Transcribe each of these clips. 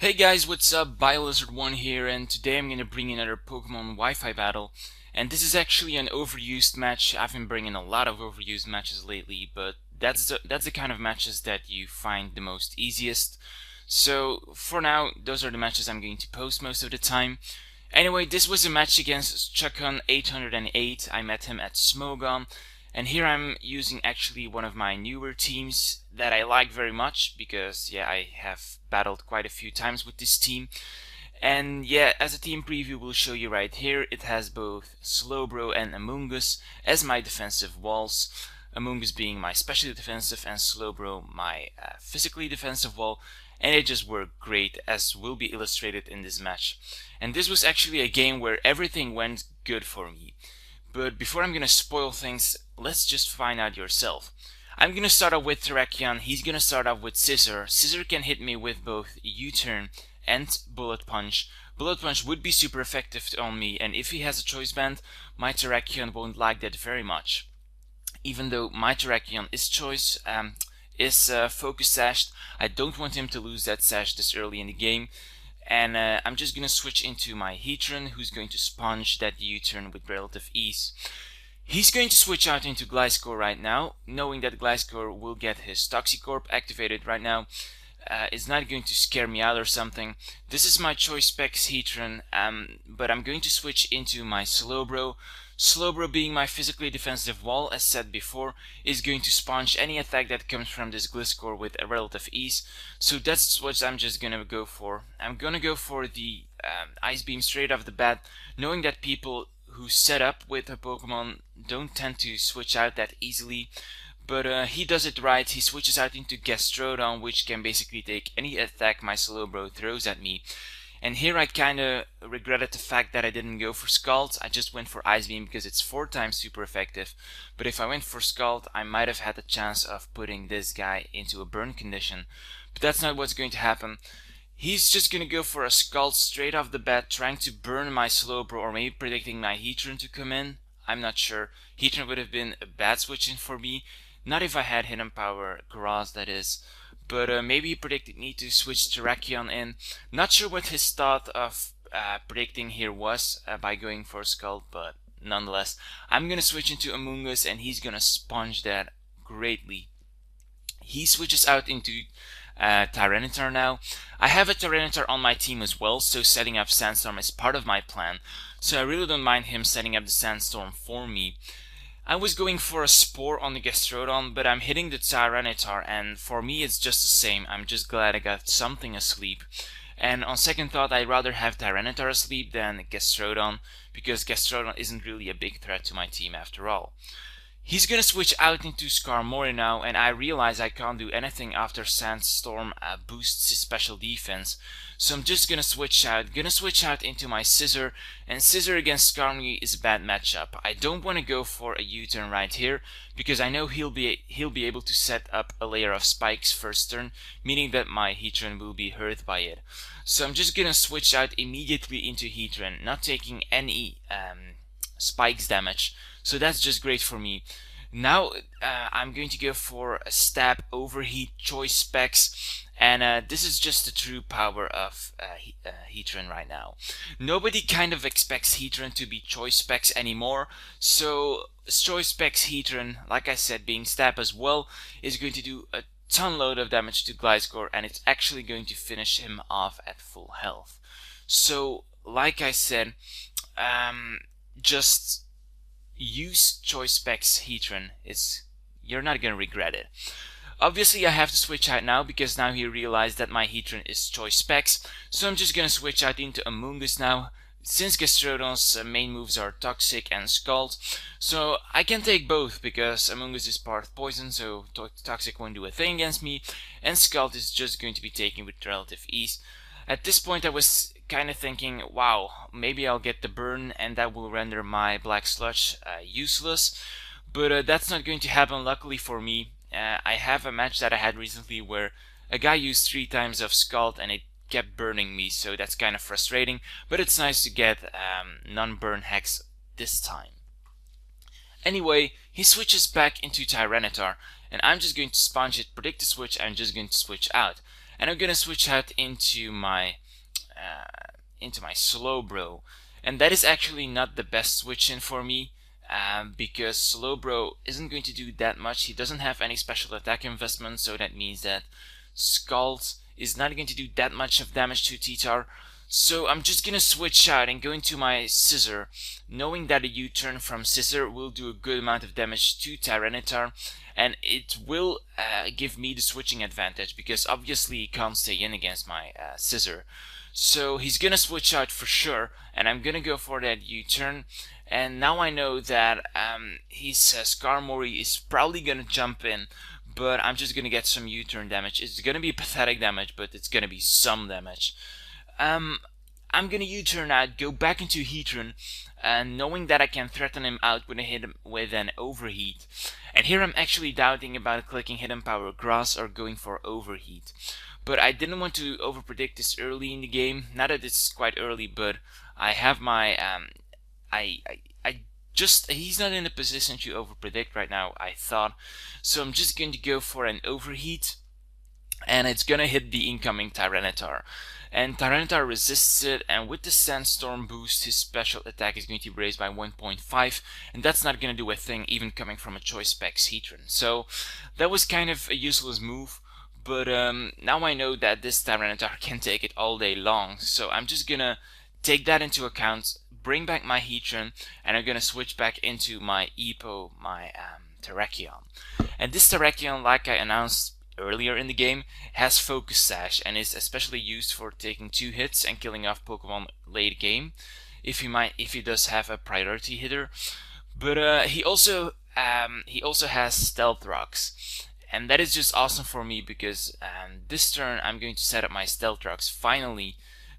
Hey guys, what's up? BioLizard1 here, and today I'm gonna bring another Pokemon Wi-Fi battle. And this is actually an overused match. I've been bringing a lot of overused matches lately, but that's the kind of matches that you find the most easiest. So for now, those are the matches I'm going to post most of the time. Anyway, this was a match against Chukun808. I met him at Smogon. And here I'm using actually one of my newer teams that I like very much because yeah, I have battled quite a few times with this team. And yeah, as a team preview we'll show you right here, it has both Slowbro and Amoonguss as my defensive walls. Amoonguss being my specially defensive and Slowbro my physically defensive wall. And it just worked great, as will be illustrated in this match. And this was actually a game where everything went good for me. But before I'm gonna spoil things, let's just find out yourself. I'm gonna start off with Terrakion, he's gonna start off with Scissor. Scissor can hit me with both U-turn and Bullet Punch. Bullet Punch would be super effective on me, and if he has a choice band, my Terrakion won't like that very much. Even though my Terrakion is focus sashed, I don't want him to lose that sash this early in the game. And I'm just gonna switch into my Heatran, who's going to sponge that U-turn with relative ease. He's going to switch out into Gliscor right now, knowing that Gliscor will get his Toxicorp activated right now. It's not going to scare me out or something. This is my Choice Specs Heatran, but I'm going to switch into my Slowbro. Slowbro, being my physically defensive wall, as said before, is going to sponge any attack that comes from this Gliscor with a relative ease. So that's what I'm just gonna go for. I'm gonna go for the Ice Beam straight off the bat, knowing that people who set up with a Pokemon don't tend to switch out that easily. But he does it right. He switches out into Gastrodon, which can basically take any attack my Slowbro throws at me. And here I kinda regretted the fact that I didn't go for Scald. I just went for Ice Beam because it's 4 times super effective. But if I went for Scald, I might have had the chance of putting this guy into a burn condition. But that's not what's going to happen. He's just gonna go for a Scald straight off the bat, trying to burn my Slowbro, or maybe predicting my Heatran to come in. I'm not sure. Heatran would have been a bad switch in for me. Not if I had Hidden Power Grass, that is. But maybe he predicted me to switch Terrakion in. Not sure what his thought of predicting here was by going for Scald, but nonetheless, I'm gonna switch into Amoonguss and he's gonna sponge that greatly. He switches out into Tyranitar now. I have a Tyranitar on my team as well, so setting up Sandstorm is part of my plan. So I really don't mind him setting up the Sandstorm for me. I was going for a Spore on the Gastrodon, but I'm hitting the Tyranitar, and for me it's just the same. I'm just glad I got something asleep. And on second thought, I'd rather have Tyranitar asleep than Gastrodon, because Gastrodon isn't really a big threat to my team after all. He's gonna switch out into Skarmory now, and I realize I can't do anything after Sandstorm boosts his special defense. So I'm just gonna switch out into my Scissor, and Scissor against Skarmory is a bad matchup. I don't want to go for a U-turn right here, because I know he'll be able to set up a layer of spikes first turn, meaning that my Heatran will be hurt by it. So I'm just gonna switch out immediately into Heatran, not taking any spikes damage. So that's just great for me. Now I'm going to go for a Stab Overheat Choice Specs, and this is just the true power of Heatran right now. Nobody kind of expects Heatran to be Choice Specs anymore, so Choice Specs Heatran, like I said, being Stab as well, is going to do a ton load of damage to Gliscor, and it's actually going to finish him off at full health. So like I said, just use Choice Specs Heatran. You're not gonna regret it. Obviously I have to switch out now because now he realized that my Heatran is Choice Specs, so I'm just gonna switch out into Amoonguss now, since Gastrodon's main moves are Toxic and Scald. So I can take both because Amoonguss is part poison, so Toxic won't do a thing against me, and Scald is just going to be taken with relative ease. At this point I was kind of thinking, wow, maybe I'll get the burn and that will render my Black Sludge useless, but that's not going to happen luckily for me. I have a match that I had recently where a guy used 3 times of Scald and it kept burning me, so that's kind of frustrating, but it's nice to get non-burn hex this time. Anyway, he switches back into Tyranitar, and I'm just going to sponge it, predict the switch, I'm just going to switch out. and I'm gonna switch out into my slow bro, and that is actually not the best switch in for me. Because slow bro isn't going to do that much. He doesn't have any special attack investment, so that means that Scald is not going to do that much of damage to T-Tar. So I'm just gonna switch out and go into my Scissor, knowing that a U-turn from Scissor will do a good amount of damage to Tyranitar, and it will give me the switching advantage, because obviously he can't stay in against my Scissor. So he's gonna switch out for sure, and I'm gonna go for that U-turn. And now I know that his Skarmory is probably gonna jump in, but I'm just gonna get some U-turn damage. It's gonna be pathetic damage, but it's gonna be some damage. I'm gonna U-turn out, go back into Heatran, and knowing that I can threaten him out when I hit him with an Overheat. And here I'm actually doubting about clicking Hidden Power Grass or going for Overheat. But I didn't want to overpredict this early in the game. Not that it's quite early, but I have my he's not in a position to overpredict right now, I thought. So I'm just going to go for an Overheat, and it's gonna hit the incoming Tyranitar. And Tyranitar resists it, and with the Sandstorm boost, his special attack is going to be raised by 1.5, and that's not gonna do a thing even coming from a Choice Specs Heatran. So that was kind of a useless move. But now I know that this Tyranitar can take it all day long, so I'm just gonna take that into account, bring back my Heatran, and I'm gonna switch back into my Epo, my Terrakion. And this Terrakion, like I announced earlier in the game, has Focus Sash and is especially used for taking 2 hits and killing off Pokemon late game, if he does have a priority hitter. But he also has Stealth Rocks. And that is just awesome for me, because this turn I'm going to set up my Stealth Rocks finally,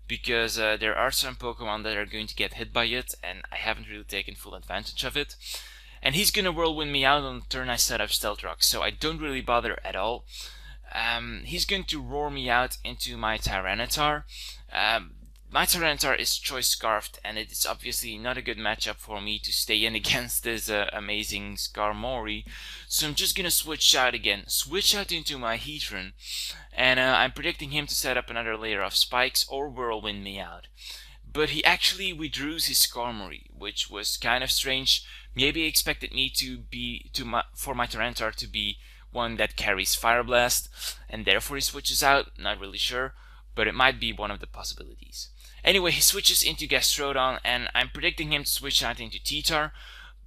because there are some Pokemon that are going to get hit by it, and I haven't really taken full advantage of it. And he's gonna Whirlwind me out on the turn I set up Stealth Rocks, so I don't really bother at all. He's going to Roar me out into my Tyranitar. My Tyranitar is Choice Scarfed, and it is obviously not a good matchup for me to stay in against this amazing Skarmory. So I'm just gonna switch out again, switch out into my Heatran, and I'm predicting him to set up another layer of spikes or Whirlwind me out. But he actually withdraws his Skarmory, which was kind of strange. Maybe he expected me for my Tyranitar to be one that carries Fire Blast, and therefore he switches out. Not really sure, but it might be one of the possibilities. Anyway, he switches into Gastrodon, and I'm predicting him to switch out into T-Tar.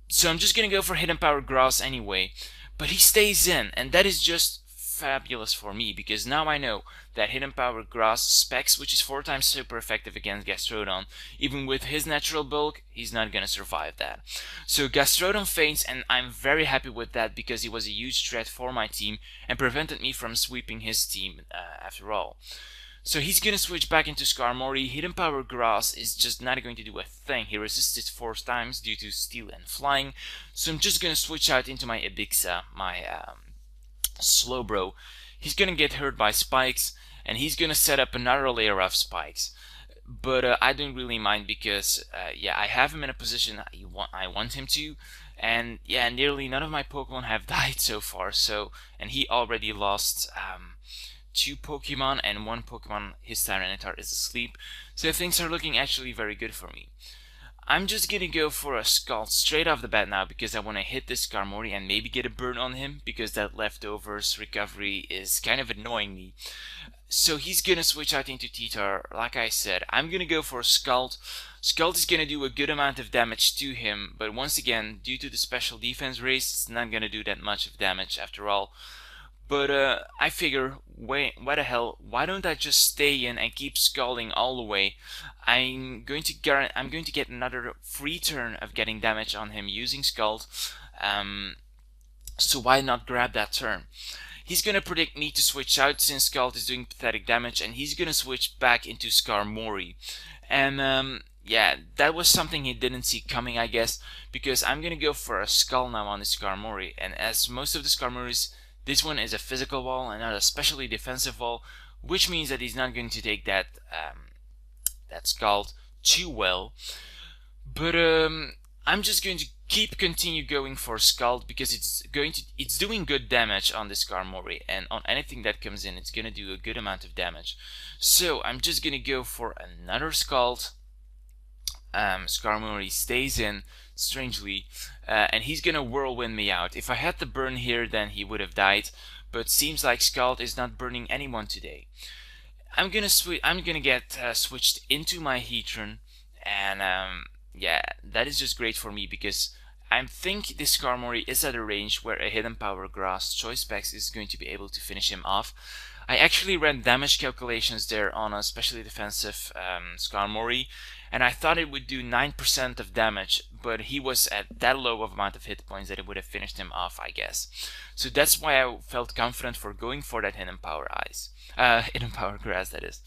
So I'm just gonna go for Hidden Power Grass anyway. But he stays in, and that is just fabulous for me, because now I know that Hidden Power Grass Specs, which is 4 times super effective against Gastrodon, even with his natural bulk, he's not gonna survive that. So Gastrodon faints, and I'm very happy with that, because he was a huge threat for my team and prevented me from sweeping his team after all. So he's gonna switch back into Skarmory. Hidden Power Grass is just not going to do a thing. He resisted 4 times due to Steel and Flying. So I'm just gonna switch out into my Ibixa, my Slowbro. He's gonna get hurt by spikes, and he's gonna set up another layer of spikes. But I don't really mind, because yeah, I have him in a position I want him to. And yeah, nearly none of my Pokemon have died so far. So, and he already lost 2 Pokemon, and 1 Pokemon, his Tyranitar, is asleep. So things are looking actually very good for me. I'm just gonna go for a Scald straight off the bat now, because I want to hit this Skarmory and maybe get a burn on him, because that leftovers recovery is kind of annoying me. So he's gonna switch out into T-Tar. Like I said, I'm gonna go for a Scald. Scald is gonna do a good amount of damage to him, but once again, due to the special defense raise, it's not gonna do that much of damage after all. But I figure, what the hell, why don't I just stay in and keep scalding all the way? I'm going to get another free turn of getting damage on him using Scald. So why not grab that turn? He's gonna predict me to switch out since Scald is doing pathetic damage, and he's gonna switch back into Skarmory. And yeah, that was something he didn't see coming, I guess, because I'm gonna go for a Skull now on the Skarmory, and as most of the Skarmories, this one is a physical wall and not a specially defensive wall, which means that he's not going to take that Scald too well. But I'm just going to continue going for Scald because it's doing good damage on this Skarmory, and on anything that comes in it's gonna do a good amount of damage. So I'm just gonna go for another Scald. Skarmory stays in, strangely, and he's gonna Whirlwind me out. If I had the burn here, then he would have died, but seems like Scald is not burning anyone today. I'm gonna get switched into my Heatran, and yeah, that is just great for me because I think this Skarmory is at a range where a Hidden Power Grass Choice Specs is going to be able to finish him off. I actually ran damage calculations there on a specially defensive Skarmory, and I thought it would do 9% of damage, but he was at that low of amount of hit points that it would have finished him off, I guess. So that's why I felt confident for going for that Hidden Power Hidden Power Grass, that is.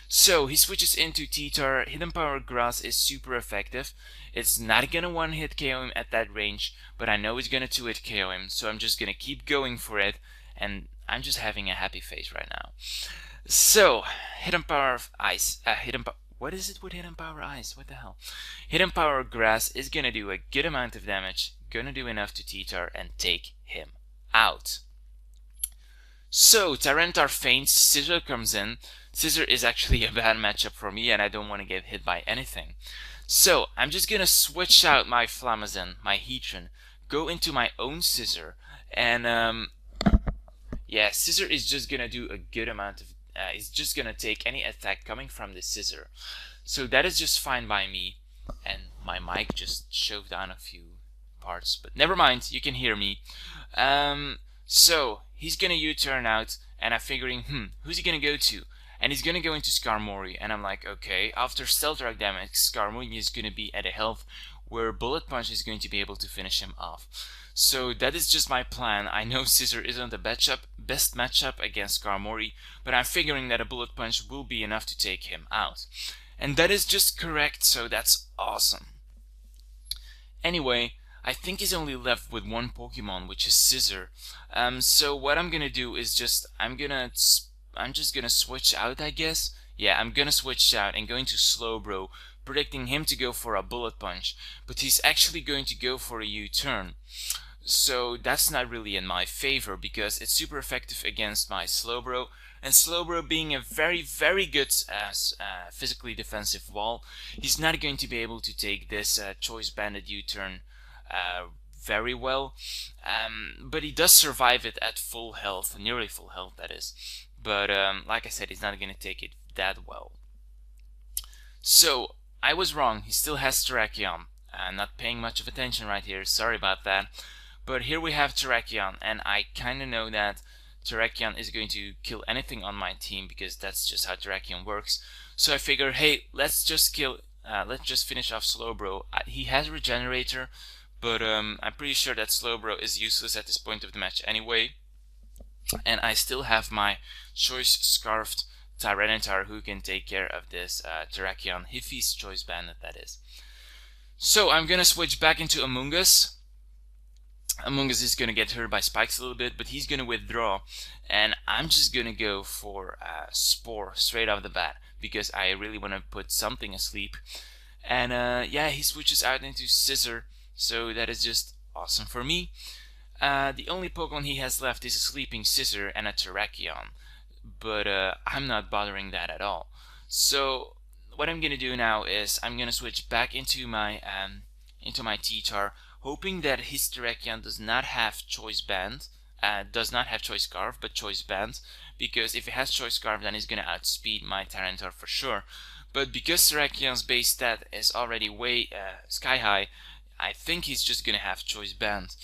So he switches into T-Tar. Hidden Power Grass is super effective. It's not gonna one-hit KO him at that range, but I know it's gonna two-hit KO him, so I'm just gonna keep going for it, and I'm just having a happy face right now. So, Hidden Power Ice, what is it with Hidden Power Ice? What the hell? Hidden Power Grass is gonna do a good amount of damage, gonna do enough to T-Tar and take him out. So, Tyranitar faints, Scissor comes in. Scissor is actually a bad matchup for me, and I don't want to get hit by anything. So, I'm just gonna switch out my Flamazan, my Heatran, go into my own Scissor, and yeah, Scissor is just gonna do a good amount of, it's just gonna take any attack coming from the Scissor. So that is just fine by me, and my mic just shoved down a few parts, but never mind, you can hear me. So, he's gonna U-turn out, and I'm figuring, who's he gonna go to? And he's gonna go into Skarmory, and I'm like, okay, after Stealth Rock damage, Skarmory is gonna be at a health where Bullet Punch is going to be able to finish him off. So that is just my plan. I know Scissor isn't the best matchup against Skarmory, but I'm figuring that a Bullet Punch will be enough to take him out. And that is just correct, so that's awesome. Anyway, I think he's only left with one Pokemon, which is Scissor. So what I'm gonna do is I'm just gonna switch out, I guess. Yeah, I'm gonna switch out and going to Slowbro, predicting him to go for a Bullet Punch, but he's actually going to go for a U-turn. So that's not really in my favor because it's super effective against my Slowbro, and Slowbro being a very, very good physically defensive wall, he's not going to be able to take this Choice Banded U-turn very well, but he does survive it at full health, nearly full health that is, but like I said, he's not going to take it that well. So I was wrong, he still has Terrakion. I'm not paying much of attention right here, sorry about that, but here we have Terrakion, and I kinda know that Terrakion is going to kill anything on my team because that's just how Terrakion works. So I figure, hey, let's just finish off Slowbro. He has Regenerator, but I'm pretty sure that Slowbro is useless at this point of the match anyway. And I still have my Choice Scarfed Tyranitar who can take care of this Terrakion if he's Choice Banded, that is. So I'm gonna switch back into Amoonguss. Amoonguss is gonna get hurt by spikes a little bit, but he's gonna withdraw, and I'm just gonna go for Spore straight off the bat because I really want to put something asleep. And yeah, he switches out into Scissor, so that is just awesome for me. The only Pokemon he has left is a Sleeping Scissor and a Terrakion, but I'm not bothering that at all. So what I'm gonna do now is I'm gonna switch back into my T-Tar, hoping that his Terrakion does not have Choice Band, does not have Choice Scarf, but Choice Band, because if it has Choice Scarf, then he's gonna outspeed my Tyranitar for sure. But because Terrakion's base stat is already way sky high, I think he's just gonna have Choice Band.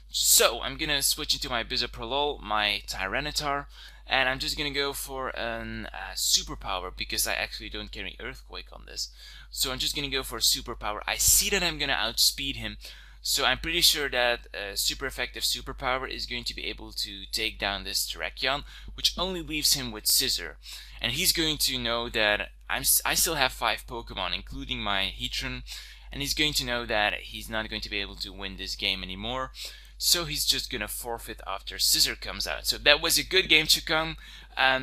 So I'm gonna switch into my Bisoprolol, my Tyranitar, and I'm just gonna go for an Superpower because I actually don't carry Earthquake on this. So I'm just gonna go for a Superpower. I see that I'm gonna outspeed him, so I'm pretty sure that a super effective Superpower is going to be able to take down this Terrakion, which only leaves him with Scissor. And he's going to know that I still have 5 Pokemon, including my Heatran, and he's going to know that he's not going to be able to win this game anymore. So he's just gonna forfeit after Scissor comes out. So that was a good game, Chukun.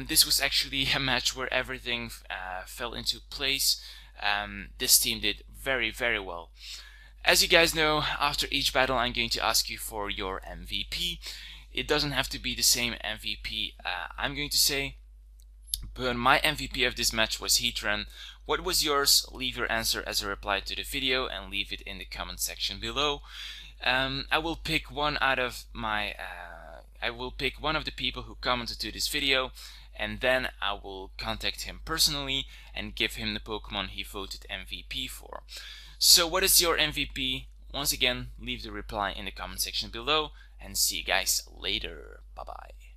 This was actually a match where everything fell into place. This team did very, very well. As you guys know, after each battle I'm going to ask you for your MVP. It doesn't have to be the same MVP I'm going to say, but my MVP of this match was Heatran. What was yours? Leave your answer as a reply to the video and leave it in the comment section below. I will pick one out of my I will pick one of the people who commented to this video, and then I will contact him personally and give him the Pokemon he voted MVP for. So what is your MVP? Once again, leave the reply in the comment section below, and see you guys later. Bye bye.